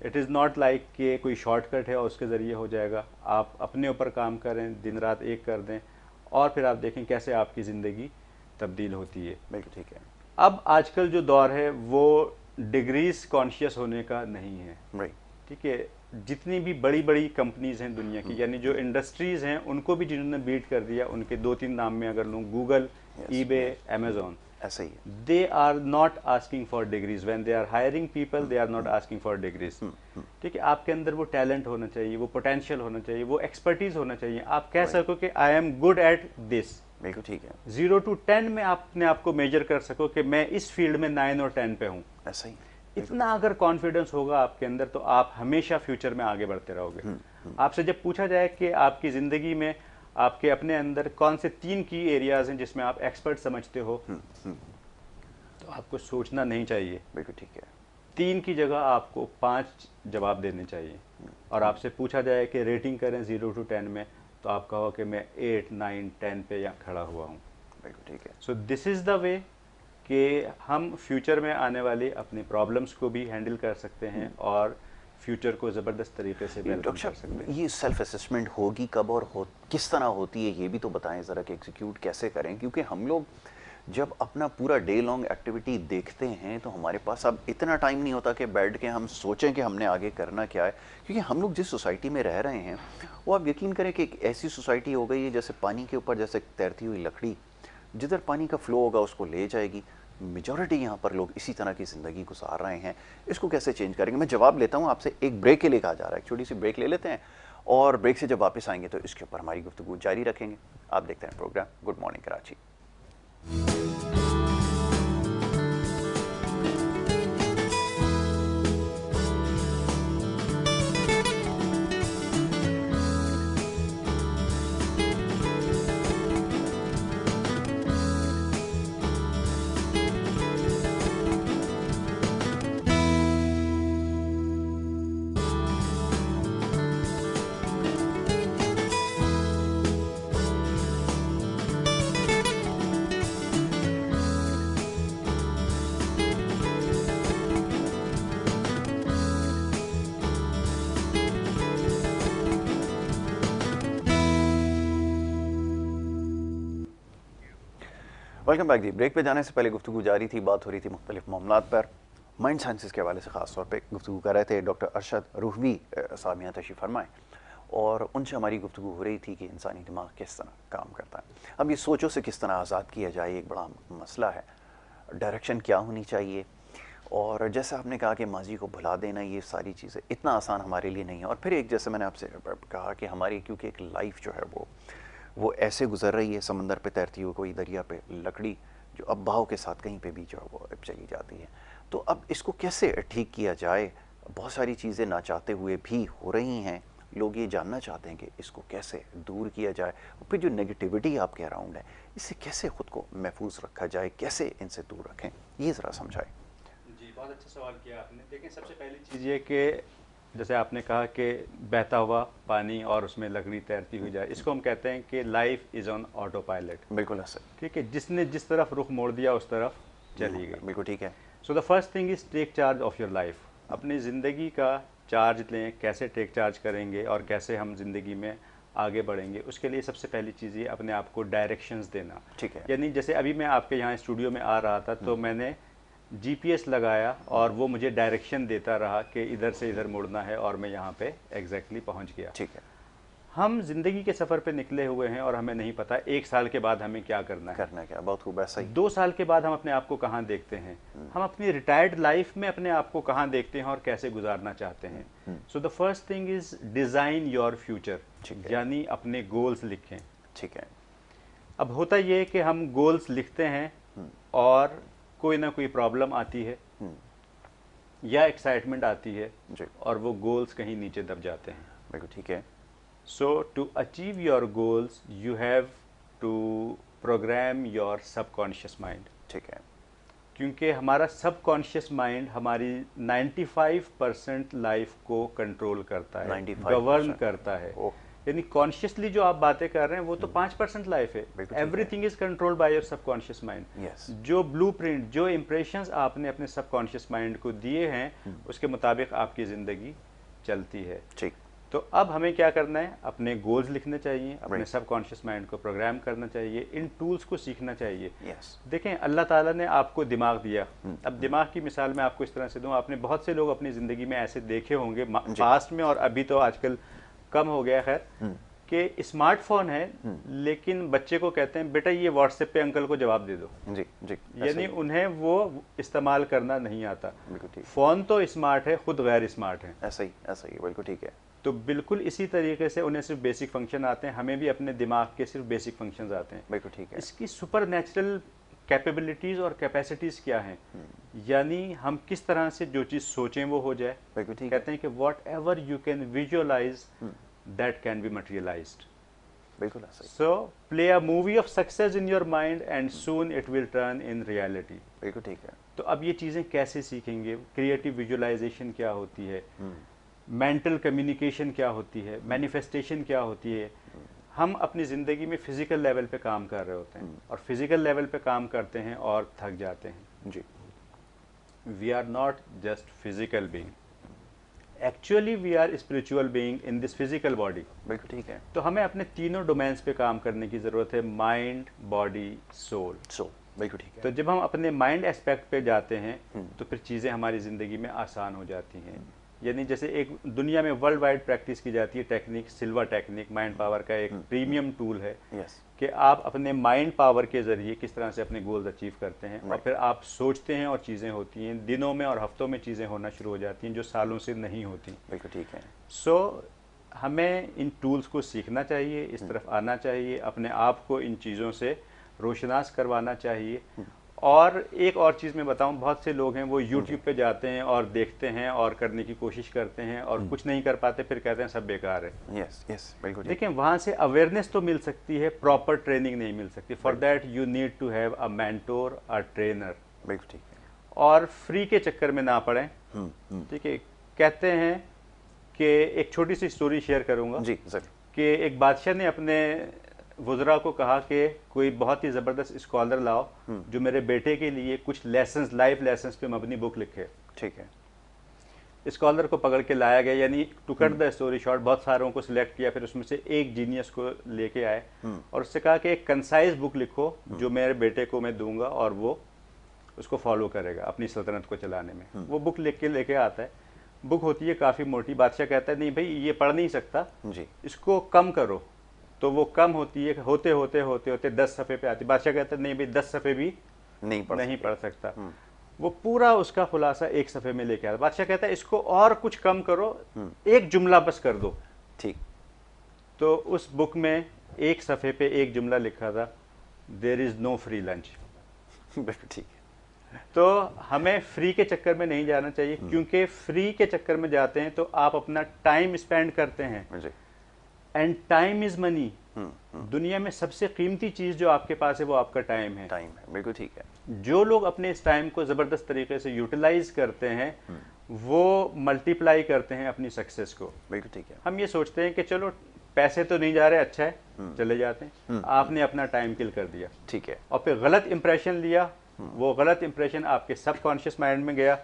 It is not like कि कोई शॉर्टकट है और उसके ज़रिए हो जाएगा। आप अपने ऊपर काम करें, दिन रात एक कर दें और फिर आप देखें कैसे आपकी ज़िंदगी तब्दील होती है। बिल्कुल ठीक है। अब आजकल जो दौर है वो डिग्रीज कॉन्शियस होने का नहीं है। ठीक है, जितनी भी बड़ी बड़ी कंपनीज हैं दुनिया की, यानी जो इंडस्ट्रीज़ हैं उनको भी जिन्होंने बीट कर दिया, उनके 2-3 नाम में अगर लूँ, गूगल, ईबे, अमेजोन, ऐसा ही they are not asking for degrees. When they are hiring people they are not asking for degrees. ठीक है, आपके अंदर वो टैलेंट होना चाहिए, वो पोटेंशियल होना चाहिए, वो एक्सपर्टीज होना चाहिए। आप कह सको कि I am good at this. बिल्कुल ठीक है। 0 to 10 में आपने आपको मेजर कर सको कि मैं इस फील्ड में 9 और 10 पे हूँ। ऐसा ही। इतना अगर कॉन्फिडेंस होगा आपके अंदर तो आप हमेशा फ्यूचर में आगे बढ़ते रहोगे। आपसे जब पूछा जाए कि आपकी ज़िंदगी में आपके अपने अंदर कौन से 3 की एरियाज हैं जिसमें आप एक्सपर्ट समझते हो, तो आपको सोचना नहीं चाहिए। बिल्कुल ठीक है। 3 की जगह आपको 5 जवाब देने चाहिए। और आपसे पूछा जाए कि रेटिंग करें 0 to 10 में, तो आप कहो कि मैं 8, 9, 10 पे यहाँ खड़ा हुआ हूँ। बिल्कुल ठीक है। So this is the way कि हम फ्यूचर में आने वाली अपनी प्रॉब्लम्स को भी हैंडल कर सकते हैं और फ्यूचर को ज़बरदस्त तरीके से वेलकम कर सकते हैं। ये सेल्फ असेसमेंट होगी कब और किस तरह होती है, ये भी तो बताएं ज़रा कि एग्जीक्यूट कैसे करें, क्योंकि हम लोग जब अपना पूरा डे लॉन्ग एक्टिविटी देखते हैं तो हमारे पास अब इतना टाइम नहीं होता कि बैठ के हम सोचें कि हमने आगे करना क्या है। क्योंकि हम लोग जिस सोसाइटी में रह रहे हैं वो आप यकीन करें कि एक ऐसी सोसाइटी हो गई है जैसे पानी के ऊपर जैसे तैरती हुई लकड़ी, जिधर पानी का फ्लो होगा उसको ले जाएगी। मेजॉरिटी यहाँ पर लोग इसी तरह की ज़िंदगी गुजार रहे हैं। इसको कैसे चेंज करेंगे? मैं जवाब लेता हूँ आपसे, एक ब्रेक के लिए कहा जा रहा है, एक छोटी सी ब्रेक ले लेते हैं और ब्रेक से जब वापस आएंगे तो इसके ऊपर हमारी गुफ्तगू जारी रखेंगे। आप देखते हैं program good morning Karachi. Welcome back जी। ब्रेक पे जाने से पहले गुफ्तगू जारी थी, बात हो रही थी मुख्तलिफ मामलात पर। माइंड साइंसेस के हवाले से ख़ास तौर पे गुफ्तगू कर रहे थे डॉक्टर अरशद रूहवी साहब, यहाँ तशरीफ़ फरमाएँ। और उनसे हमारी गुफ्तगू हो रही थी कि इंसानी दिमाग किस तरह काम करता है। अब ये सोचों से किस तरह आज़ाद किया जाए एक बड़ा मसला है, डायरेक्शन क्या होनी चाहिए। और जैसे आपने कहा कि माजी को भुला देना, ये सारी चीज़ें इतना आसान हमारे लिए नहीं है। और फिर एक जैसे मैंने आपसे कहा कि हमारी क्योंकि एक लाइफ जो है वो ऐसे गुजर रही है, समंदर पे तैरती हुई कोई दरिया पे लकड़ी जो अब बहाव के साथ कहीं पे भी जो है वो चली जाती है। तो अब इसको कैसे ठीक किया जाए? बहुत सारी चीज़ें ना चाहते हुए भी हो रही हैं, लोग ये जानना चाहते हैं कि इसको कैसे दूर किया जाए। और फिर जो नेगेटिविटी आपके अराउंड है, इससे कैसे ख़ुद को महफूज रखा जाए, कैसे इनसे दूर रखें, ये ज़रा समझाएं। जी, बहुत अच्छा सवाल किया आपने। देखिए, सबसे पहली चीज़ ये कि जैसे आपने कहा कि बहता हुआ पानी और उसमें लकड़ी तैरती हुई जाए, इसको हम कहते हैं कि life is on auto pilot. बिल्कुल ऐसे, ठीक है, जिसने जिस तरफ रुख मोड़ दिया उस तरफ चली गई। बिल्कुल ठीक है। So the first thing is take charge of your life. अपनी ज़िंदगी का चार्ज लें, कैसे टेक चार्ज करेंगे और कैसे हम ज़िंदगी में आगे बढ़ेंगे, उसके लिए सबसे पहली चीज़ ये अपने आप को डायरेक्शंस देना। ठीक है। यानी जैसे अभी मैं आपके यहाँ स्टूडियो में आ रहा था तो मैंने जीपीएस लगाया और वो मुझे डायरेक्शन देता रहा कि इधर से इधर मुड़ना है और मैं यहाँ पे एग्जैक्टली पहुँच गया। ठीक है। हम जिंदगी के सफ़र पे निकले हुए हैं और हमें नहीं पता 1 साल के बाद हमें क्या करना है, क्या। बहुत खूब, ऐसा ही। 2 साल के बाद हम अपने आप को कहाँ देखते हैं, हम अपनी रिटायर्ड लाइफ में अपने आप को कहाँ देखते हैं और कैसे गुजारना चाहते हैं। सो the first thing is design your future, यानी अपने गोल्स लिखें। ठीक है। अब होता ये कि हम गोल्स लिखते हैं और कोई ना कोई प्रॉब्लम आती है या एक्साइटमेंट आती है और वो गोल्स कहीं नीचे दब जाते हैं। बिल्कुल ठीक है। So to achieve your goals, you have to program your subconscious mind. ठीक है। क्योंकि हमारा सबकॉन्शियस माइंड हमारी 95% लाइफ को कंट्रोल करता है, 95% गवर्न करता है। यानी कॉन्शियसली जो आप बातें कर रहे हैं वो तो 5% लाइफ है। Everything is controlled by your subconscious mind. जो ब्लूप्रिंट, जो इंप्रेशंस आपने अपने सबकॉन्शियस माइंड को दिए हैं उसके मुताबिक आपकी ज़िंदगी चलती है। ठीक। तो अब हमें क्या करना है, अपने गोल्स लिखने चाहिए, अपने सबकॉन्शियस माइंड को प्रोग्राम करना चाहिए, इन टूल्स को सीखना चाहिए। देखें, अल्लाह ताला ने आपको दिमाग दिया। अब दिमाग की मिसाल मैं आपको इस तरह से दूं, आपने बहुत से लोग अपनी ज़िंदगी में ऐसे देखे होंगे पास्ट में और अभी तो आजकल कम हो गया खैर, कि स्मार्टफोन है लेकिन बच्चे को कहते हैं बेटा ये व्हाट्सएप पे अंकल को जवाब दे दो। जी जी। यानी उन्हें वो इस्तेमाल करना नहीं आता। फ़ोन तो स्मार्ट है, खुद गैर स्मार्ट है। ऐसा ही, बिल्कुल ठीक है। तो बिल्कुल इसी तरीके से उन्हें सिर्फ बेसिक फंक्शन आते हैं, हमें भी अपने दिमाग के सिर्फ बेसिक फंक्शंस आते हैं। बिल्कुल ठीक है। इसकी सुपर नेचुरल कैपेबिलिटीज़ और कैपेसिटीज़ क्या हैं, यानी हम किस तरह से जो चीज़ सोचें वो हो जाए। बिल्कुल ठीक। कहते हैं कि whatever you can visualize that can be materialized. बिल्कुल ऐसा। So play a movie of success in your mind and soon it will turn in reality. बिल्कुल ठीक है। तो अब ये चीज़ें कैसे सीखेंगे, क्रिएटिव विजुअलाइजेशन क्या होती है, मेंटल कम्युनिकेशन क्या होती है, मैनिफेस्टेशन क्या होती है। हम अपनी ज़िंदगी में फ़िज़िकल लेवल पे काम कर रहे होते हैं और फिज़िकल लेवल पे काम करते हैं और थक जाते हैं। जी। We are not just physical being, actually we are spiritual being in this physical body. बिल्कुल ठीक है। तो हमें अपने तीनों डोमेन्स पे काम करने की ज़रूरत है, माइंड, बॉडी, सोल। बिल्कुल ठीक है। तो जब हम अपने माइंड एस्पेक्ट पे जाते हैं तो फिर चीज़ें हमारी ज़िंदगी में आसान हो जाती हैं। यानी जैसे एक दुनिया में वर्ल्ड वाइड प्रैक्टिस की जाती है technique, silver technique, mind power का एक प्रीमियम टूल है कि आप अपने माइंड पावर के ज़रिए किस तरह से अपने गोल्स अचीव करते हैं और फिर आप सोचते हैं और चीज़ें होती हैं, दिनों में और हफ्तों में चीज़ें होना शुरू हो जाती हैं जो सालों से नहीं होती। बिल्कुल ठीक है। सो हमें इन टूल्स को सीखना चाहिए, इस तरफ आना चाहिए, अपने आप को इन चीज़ों से रोशनास करवाना चाहिए। और एक और चीज़ मैं बताऊं, बहुत से लोग हैं वो YouTube पे जाते हैं और देखते हैं और करने की कोशिश करते हैं और कुछ नहीं कर पाते, फिर कहते हैं सब बेकार है। बिल्कुल। देखिए, वहाँ से अवेयरनेस तो मिल सकती है, प्रॉपर ट्रेनिंग नहीं मिल सकती। For that you need to have a mentor, a trainer. बिल्कुल ठीक है। और फ्री के चक्कर में ना पड़ें। ठीक है, कहते हैं कि एक छोटी सी स्टोरी शेयर करूँगा जी सर, कि एक बादशाह ने अपने वज़रा को कहा कि कोई बहुत ही ज़बरदस्त स्कॉलर लाओ जो मेरे बेटे के लिए कुछ लेसन्स, लाइफ लेसन्स पे मबनी बुक लिखे। ठीक है। स्कॉलर को पकड़ के लाया गया, यानी to cut the story short, बहुत सारों को सिलेक्ट किया, फिर उसमें से एक जीनियस को लेके आए और उससे कहा कि एक कंसाइज बुक लिखो जो मेरे बेटे को मैं दूंगा और वो उसको फॉलो करेगा अपनी सल्तनत को चलाने में। वो बुक लिख के लेके आता है, बुक होती है काफ़ी मोटी, बादशाह कहता है नहीं भाई ये पढ़ नहीं सकता जी, इसको कम करो, तो वो कम होती है, होते होते होते होते 10 सफ़े पे आती है। बादशाह कहता है नहीं भाई 10 सफ़े भी नहीं पढ़ सकता। वो पूरा उसका खुलासा एक सफ़े में लेके आता। बादशाह कहता है इसको और कुछ कम करो, एक जुमला बस कर दो। ठीक। तो उस बुक में एक सफ़े पे एक जुमला लिखा था, there is no free lunch. बिल्कुल ठीक। तो हमें फ्री के चक्कर में नहीं जाना चाहिए, क्योंकि फ्री के चक्कर में जाते हैं तो आप अपना टाइम स्पेंड करते हैं, एंड टाइम इज मनी। दुनिया में सबसे कीमती चीज जो आपके पास है वो आपका टाइम है। टाइम है, बिल्कुल ठीक है। जो लोग अपने इस टाइम को जबरदस्त तरीके से यूटिलाइज करते हैं वो मल्टीप्लाई करते हैं अपनी सक्सेस को। बिल्कुल ठीक है। हम ये सोचते हैं कि चलो पैसे तो नहीं जा रहे, अच्छा है, चले जाते हैं। आपने अपना टाइम किल कर दिया, ठीक है, और फिर गलत इंप्रेशन लिया, वो गलत इंप्रेशन आपके सबकॉन्शियस माइंड में गया,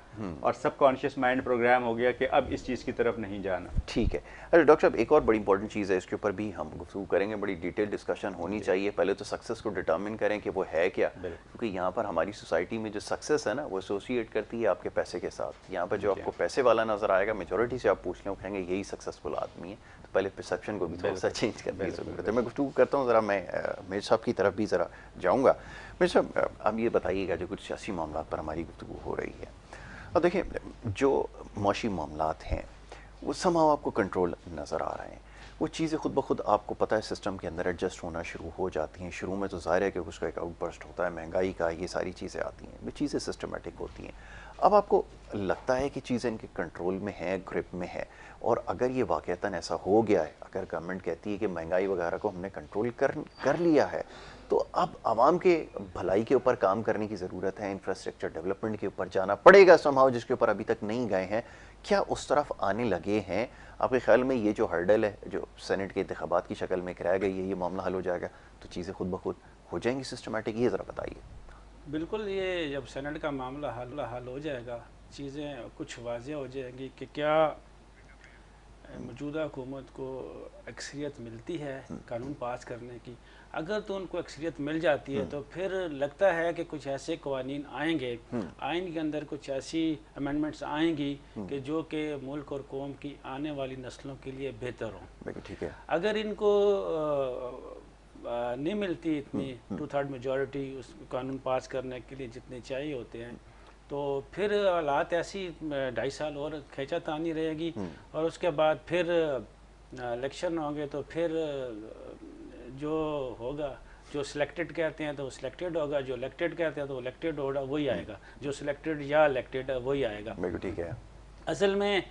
और सबकॉन्शियस माइंड प्रोग्राम हो गया कि अब इस चीज़ की तरफ नहीं जाना। ठीक है। अरे डॉक्टर साहब, एक और बड़ी इंपॉर्टेंट चीज़ है, इसके ऊपर भी हम गुफ्तगू करेंगे, बड़ी डिटेल डिस्कशन होनी चाहिए। पहले तो सक्सेस को डिटर्मिन करें कि वो है क्या, क्योंकि यहाँ पर हमारी सोसाइटी में जो सक्सेस है ना वो एसोसिएट करती है आपके पैसे के साथ। यहाँ पर जो आपको पैसे वाला नज़र आएगा, मेजोरिटी से आप पूछ लें, वो कहेंगे यही सक्सेसफुल आदमी है। तो पहले परसेप्शन को भी थोड़ा सा चेंज करने की ज़रूरत है। मैं गुफ्तगू करता हूँ, ज़रा मैं मेरे साहब की तरफ भी ज़रा जाऊँगा। मेरे साहब, अब ये बताइएगा, जो कुछ सियासी मामला पर हमारी गुफ्तगू हो रही है, और देखिए जो मौशी मामलात हैं वो समाव आपको कंट्रोल नज़र आ रहे हैं। वो चीज़ें खुद ब खुद आपको पता है सिस्टम के अंदर एडजस्ट होना शुरू हो जाती हैं। शुरू में तो ज़ाहिर है कि उसका एक आउटबर्स्ट होता है, महंगाई का, ये सारी चीज़ें आती हैं, वो चीज़ें सिस्टमेटिक होती हैं। अब आपको लगता है कि चीज़ें इनके कंट्रोल में है, ग्रिप में है, और अगर ये वाक़तन ऐसा हो गया है, अगर गवर्नमेंट कहती है कि महंगाई वगैरह को हमने कंट्रोल कर लिया है, तो अब आवाम के भलाई के ऊपर काम करने की ज़रूरत है, इंफ्रास्ट्रक्चर डेवलपमेंट के ऊपर जाना पड़ेगा समहाउ, जिसके ऊपर अभी तक नहीं गए हैं। क्या उस तरफ आने लगे हैं? आपके ख्याल में ये जो हर्डल है, जो सेनेट के इंतखाबात की शक्ल में कराया गई है, ये मामला हल हो जाएगा तो चीज़ें खुद ब खुद हो जाएंगी सिस्टमेटिक? ये ज़रा बताइए। बिल्कुल, ये जब सेनेट का मामला हल हो जाएगा, चीज़ें कुछ वाज़ेह हो जाएंगी कि क्या मौजूदा हुकूमत को अक्सरियत मिलती है कानून पास करने की। अगर तो उनको अक्सरियत मिल जाती है तो फिर लगता है कि कुछ ऐसे कवानीन आएंगे, आइन के अंदर कुछ ऐसी अमेंडमेंट्स आएंगी कि जो कि मुल्क और कौम की आने वाली नस्लों के लिए बेहतर हों। ठीक है। अगर इनको नहीं मिलती इतनी 2/3 मेजॉरिटी उस कानून पास करने के लिए जितने चाहिए होते हैं, तो फिर हालात ऐसी 2.5 साल और खींचातानी रहेगी, और उसके बाद फिर इलेक्शन होंगे, तो फिर जो होगा, जो सिलेक्टेड कहते हैं तो वो सिलेक्टेड होगा, जो इलेक्टेड कहते हैं तो वो इलेक्टेड होगा, वही आएगा, जो सिलेक्टेड या इलेक्टेड है वही आएगा। बिल्कुल ठीक है। असल में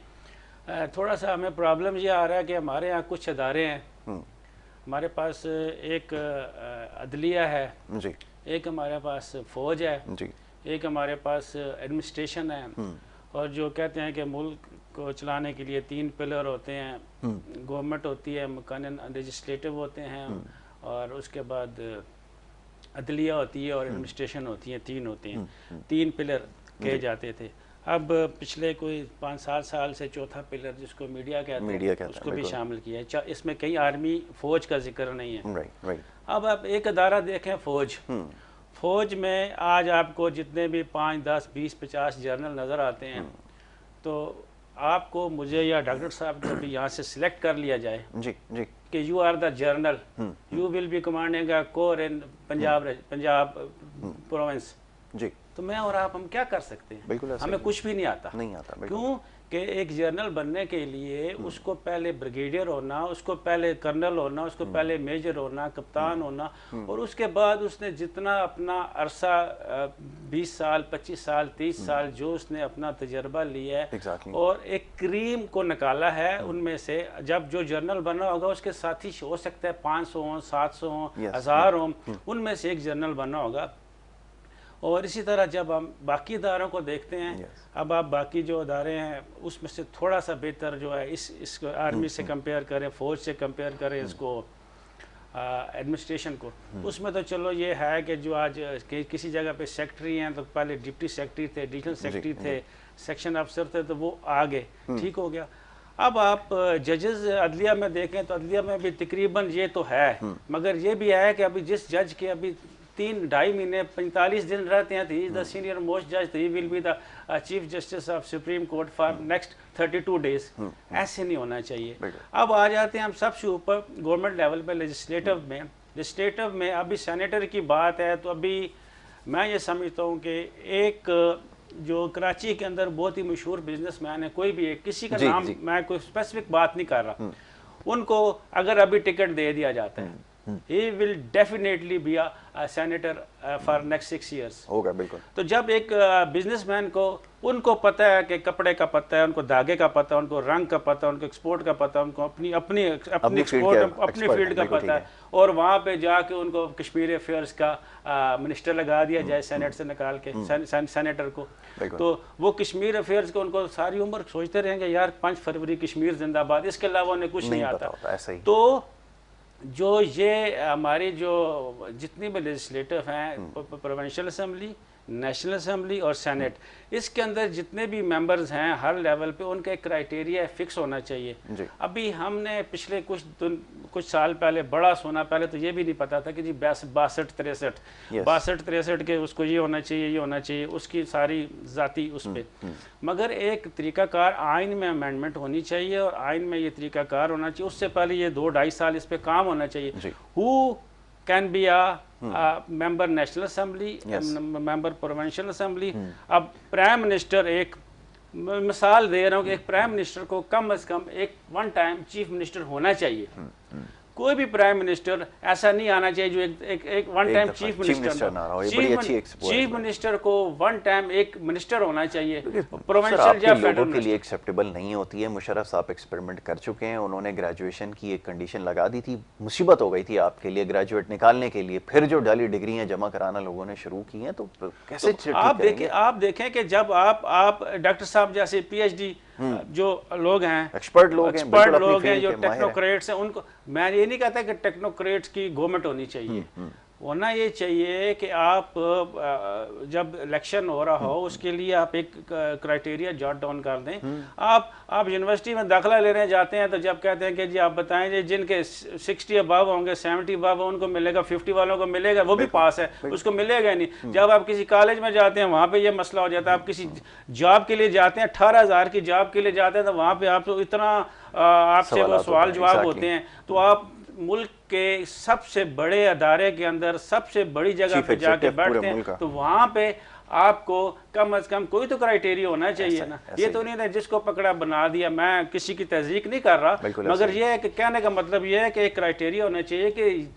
थोड़ा सा हमें प्रॉब्लम ये आ रहा है कि हमारे यहाँ कुछ अदारे हैं, हमारे पास एक अदलिया है जी, एक हमारे पास फ़ौज है जी, एक हमारे पास एडमिनिस्ट्रेशन है, और जो कहते हैं कि मुल्क को चलाने के लिए 3 पिलर होते हैं, गवर्नमेंट होती है, कानून लेजिस्लेटिव होते हैं, और उसके बाद अदलिया होती है और एडमिनिस्ट्रेशन होती है, 3 होते हैं, 3 पिलर कहे जाते थे। अब पिछले कोई 5-7 साल से चौथा पिलर जिसको मीडिया कहते हैं उसको भी शामिल किया है। इसमें कई आर्मी फौज का जिक्र नहीं है। अब आप एक अदारा देखें, फौज में आज आपको जितने भी 5, 10, 20, 50 जर्नल नज़र आते हैं, तो आपको, मुझे या डॉक्टर साहब को भी यहाँ से सिलेक्ट कर लिया जाए जी, जी, कि you are the general, you will be commanding a corps in Punjab province जी, तो मैं और आप हम क्या कर सकते हैं? बिल्कुल, हमें कुछ भी नहीं आता। क्यों कि एक जर्नल बनने के लिए उसको पहले ब्रिगेडियर होना, उसको पहले कर्नल होना, उसको पहले मेजर होना, कप्तान होना, और उसके बाद उसने जितना अपना अरसा 20 साल, 25 साल, 30 साल जो उसने अपना तजर्बा लिया है और एक क्रीम को निकाला है, उनमें से जब जो जर्नल बना होगा उसके साथी हो सकता है 500 हों, 700 हों, 1000 हों, उनमें से एक जर्नल बना होगा। और इसी तरह जब हम बाकी इदारों को देखते हैं, अब आप बाकी जो इदारे हैं उसमें से थोड़ा सा बेहतर जो है इसको आर्मी से कंपेयर करें, फ़ौज से कंपेयर करें इसको, एडमिनिस्ट्रेशन को, उसमें तो चलो ये है कि जो आज किसी जगह पे सेक्रेटरी हैं तो पहले डिप्टी सेक्रेटरी थे, एडिशनल सेक्रेटरी थे, सेक्शन अफसर थे, तो वो आ गए, ठीक हो गया। अब आप जजेस अदलिया में देखें तो अदलिया में भी तकरीबन ये तो है, मगर ये भी है कि अभी जिस जज के अभी 3-2.5 महीने 45 दिन रहते हैं तो he is the senior most जज, तो he will be the chief justice of supreme court for next 32 days. ऐसे नहीं होना चाहिए। अब आ जाते हैं हम सबसे ऊपर गवर्नमेंट लेवल पे लेजिस्लेटिव में अभी सेनेटर की बात है, तो अभी मैं ये समझता हूँ कि एक जो कराची के अंदर बहुत ही मशहूर बिजनेसमैन है, कोई भी है, किसी का नाम मैं कोई स्पेसिफिक बात नहीं कर रहा, उनको अगर अभी टिकट दे दिया जाता है, he will definitely be a senator for next 6 years होगा बिल्कुल। तो जब एक बिजनेसमैन को, उनको पता है कि कपड़े का पता है, उनको धागे का पता है, उनको रंग का पता है, उनको एक्सपोर्ट का पता है, उनको अपनी एक्सपोर्ट अपनी फील्ड का पता है, और वहाँ पे जाके उनको कश्मीर अफेयर्स का मिनिस्टर लगा दिया जाए सेनेट से निकाल के, सेनेटर को, तो वो कश्मीर अफेयर्स को उनको सारी उम्र सोचते रहेंगे यार 5 फरवरी कश्मीर जिंदाबाद, इसके अलावा उन्हें कुछ नहीं आता। तो जो ये हमारी जो जितनी भी लेजिस्लेटिव हैं, प्रोविंशियल असेंबली, नेशनल असेंबली और सेनेट, इसके अंदर जितने भी मेंबर्स हैं हर लेवल पे, उनका एक क्राइटेरिया फिक्स होना चाहिए। अभी हमने पिछले कुछ साल पहले बड़ा सुना, पहले तो ये भी नहीं पता था कि जी 62-63 के उसको ये होना चाहिए, उसकी सारी जाति उस पर, मगर एक तरीकाकार आइन में अमेंडमेंट होनी चाहिए, और आइन में ये तरीकाकार होना चाहिए, उससे पहले ये 2-2.5 साल इस पर काम होना चाहिए। Who can be member national assembly, member provincial assembly. अब प्राइम मिनिस्टर, एक मिसाल दे रहा हूँ कि एक प्राइम मिनिस्टर को कम से कम एक 1 टाइम चीफ मिनिस्टर होना चाहिए। कोई भी प्राइम मिनिस्टर ऐसा नहीं आना चाहिए जो एक 1 टाइम चीफ मिनिस्टर ना हो। चीफ मिनिस्टर को 1 टाइम एक मिनिस्टर होना चाहिए। प्रोविंशियल या फेडरल के लिए एक्सेप्टेबल नहीं होती है। मुशर्रफ साहब एक्सपेरिमेंट कर चुके हैं, उन्होंने ग्रेजुएशन की एक कंडीशन लगा दी थी, मुसीबत हो गई थी आपके लिए ग्रेजुएट निकालने के लिए, फिर जो डाली डिग्रियां जमा कराना लोगों ने शुरू की हैं, तो कैसे आप देखें कि जब आप डॉक्टर साहब जैसे PhD जो लोग हैं, एक्सपर्ट लोग हैं, जो टेक्नोक्रेट्स हैं, उनको मैं ये नहीं कहता कि टेक्नोक्रेट्स की गवर्नमेंट होनी चाहिए, होना ये चाहिए कि आप जब इलेक्शन हो रहा हो उसके लिए आप एक क्राइटेरिया जॉट डाउन कर दें। आप यूनिवर्सिटी में दाखिला लेने जाते हैं तो जब कहते हैं कि जी आप बताएं जी जिनके 60 अबव होंगे, 70 अबव उनको मिलेगा, 50 वालों को मिलेगा, वो भी पास है, उसको मिलेगा नहीं। जब आप किसी कॉलेज में जाते हैं वहाँ पे ये मसला हो जाता है। आप किसी जॉब के लिए जाते हैं, 18,000 की जॉब के लिए जाते हैं, तो वहाँ पे आप तो इतना आपसे वो सवाल जवाब होते हैं। तो आप मुल्क के सबसे बड़े अदारे के अंदर सबसे बड़ी जगह पे जाके बैठते हैं, तो वहाँ पे आपको कम से कम कोई तो क्राइटेरिया होना चाहिए ना। ये तो नहीं है जिसको पकड़ा बना दिया। मैं किसी की तहजीक नहीं कर रहा, मगर ये है कि कहने का मतलब ये है कि एक क्राइटेरिया होना चाहिए कि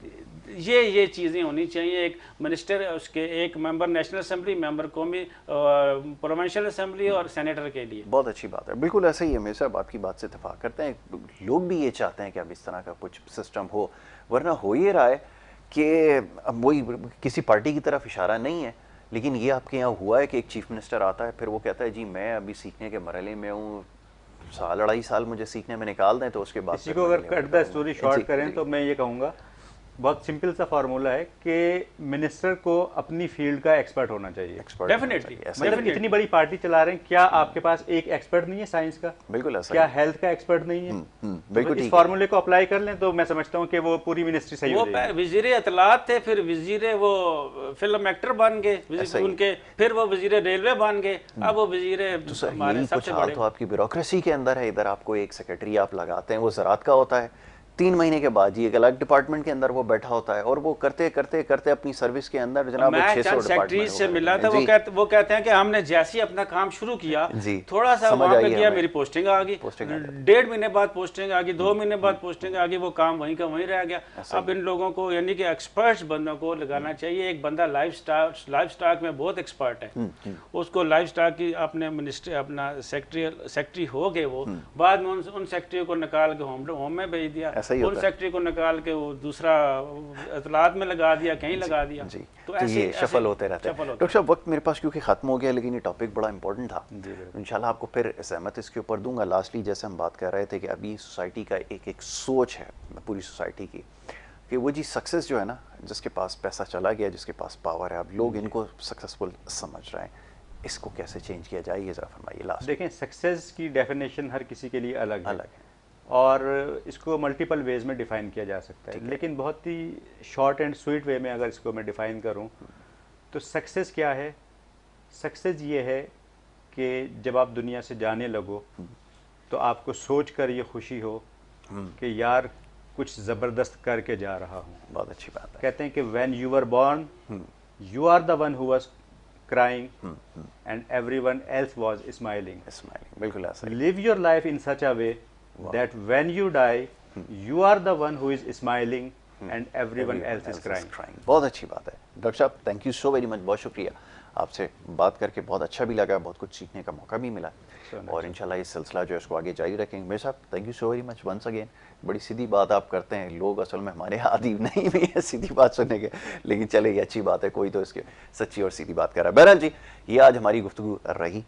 ये चीज़ें होनी चाहिए। एक मिनिस्टर, उसके एक मेंबर नेशनल असेंबली, मेंबर कौमी प्रोविंशियल असेंबली और सेनेटर के लिए। बहुत अच्छी बात है, बिल्कुल ऐसे ही। हमेशा आपकी बात से इत्तेफाक करते हैं, लोग भी ये चाहते हैं कि अब इस तरह का कुछ सिस्टम हो, वरना हो ये रहा है कि अब वही किसी पार्टी की तरफ इशारा नहीं है, लेकिन ये आपके यहाँ हुआ है कि एक चीफ मिनिस्टर आता है, फिर वो कहता है जी मैं अभी सीखने के मरहले में हूँ, 2.5 साल मुझे सीखने में निकाल दें, तो उसके बाद किसी को अगर कट द स्टोरी शॉर्ट करें तो मैं ये कहूँगा बहुत सिंपल सा फार्मूला है कि मिनिस्टर को अपनी फील्ड का एक्सपर्ट होना चाहिए। डेफिनेटली। मतलब इतनी बड़ी पार्टी चला रहे हैं, क्या आपके पास एक एक्सपर्ट नहीं है साइंस का? बिल्कुल ऐसा। क्या हेल्थ का एक्सपर्ट नहीं है? बिल्कुल। इस फार्मूले को अप्लाई कर लें तो मैं समझता हूँ कि वो पूरी मिनिस्ट्री सही हो जाएगी। वो वजीर इत्तलात थे, फिर वजीर वो फिल्म एक्टर बन गए उनके, फिर वो वजीर रेलवे बन गए, अब वो वजीर हमारे सबसे बड़े। तो आपकी ब्यूरोक्रेसी के अंदर है, इधर आपको एक सेक्रेटरी आप लगाते हैं, वो ज़राअत का होता है, 3 महीने के बाद ये एक अलग डिपार्टमेंट के अंदर वो बैठा होता है, और वो करते करते अपनी सर्विस के अंदर जनाब 600 सेक्रेटरी से मिला था, वो कहते हैं कि हमने जैसे अपना काम शुरू किया, थोड़ा सा वहाँ पे किया, मेरी पोस्टिंग आ गई, 1.5 महीने बाद पोस्टिंग आ गई, 2 महीने बाद पोस्टिंग आ गई, वो काम वहीं का वहीं रह गया। अब इन लोगों को यानी कि एक्सपर्ट्स बंदों को लगाना चाहिए। एक बंदा लाइफ स्टॉक में बहुत एक्सपर्ट है, उसको लाइफ स्टॉक की अपने मिनिस्ट्री अपना सेक्रेटरी हो गए, वो बाद में उन सेक्रेटरी को निकाल के होम में भेज दिया, उन सेक्रेटरी को निकाल के वो दूसरा इत्तलात में लगा दिया, कहीं लगा दिया। तो ये शफल होते रहते हैं। डॉक्टर साहब वक्त मेरे पास क्योंकि ख़त्म हो गया, लेकिन ये टॉपिक बड़ा इंपॉर्टेंट था, इंशाल्लाह आपको फिर सहमत इसके ऊपर दूंगा। लास्टली जैसे हम बात कर रहे थे कि अभी सोसाइटी का एक सोच है पूरी सोसाइटी की कि वो जी सक्सेस जो है ना, जिसके पास पैसा चला गया, जिसके पास पावर है, अब लोग इनको सक्सेसफुल समझ रहे हैं, इसको कैसे चेंज किया जाए, ये ज़रा फरमाइए लास्ट। देखें, सक्सेस की डेफिनेशन हर किसी के लिए अलग है। और इसको मल्टीपल वेज में डिफ़ाइन किया जा सकता है, लेकिन बहुत ही शॉर्ट एंड स्वीट वे में अगर इसको मैं डिफ़ाइन करूं तो सक्सेस क्या है? सक्सेस ये है कि जब आप दुनिया से जाने लगो तो आपको सोच कर ये खुशी हो कि यार कुछ ज़बरदस्त करके जा रहा हूँ। बहुत अच्छी बात है। कहते हैं कि when you were born you are the one who was crying and everyone else was smiling. बिल्कुल ऐसा ही। Live your life in such a way that when you die you are the one who is smiling and everyone else is crying. बहुत अच्छी बात है doctor साहब, thank you so very much, बहुत शुक्रिया। आपसे बात करके बहुत अच्छा भी लगा, बहुत कुछ सीखने का मौका भी मिला और इंशाल्लाह ये सिलसिला जो है इसको आगे जारी रखेंगे। मेरे साहब thank you so very much once again. बड़ी सीधी बात आप करते हैं, लोग असल में हमारे आदि नहीं भी है सीधी बात सुनने के, लेकिन चले ये अच्छी बात है, कोई तो इसके सच्ची और सीधी बात कर रहा है। बहरहाल जी, ये आज हमारी गुफ्तगू रही,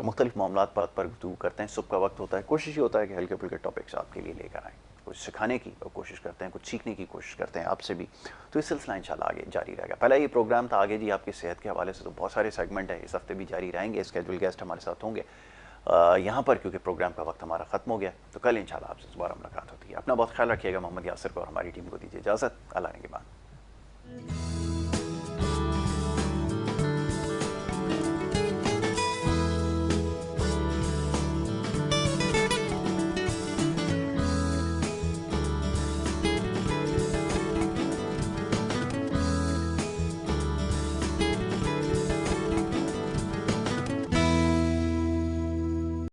मुख्तलिफ मामलात पर गुफ्तगू करते हैं। सुबह का वक्त होता है, कोशिश ही होता है कि हल्के फुल्के टॉपिक्स आपके लिए लेकर आएँ, कुछ सिखाने की कोशिश करते हैं, कुछ सीखने की कोशिश करते हैं आपसे भी। तो इस सिलसिला इंशाल्लाह आगे जारी रहेगा। पहला ये प्रोग्राम था, आगे जी आपकी सेहत के हवाले से तो बहुत सारे सेगमेंट है, इस हफ्ते भी जारी रहेंगे। स्केड्यूल गेस्ट हमारे साथ होंगे यहाँ पर, क्योंकि प्रोग्राम का वक्त हमारा ख़त्म हो गया। तो कल इंशाल्लाह आपसे दोबारा मुलाकात होती है। अपना बहुत ख्याल रखिएगा। मोहम्मद यासिर को और हमारी टीम को दीजिए इजाज़त। अल्लाह ने के बाद।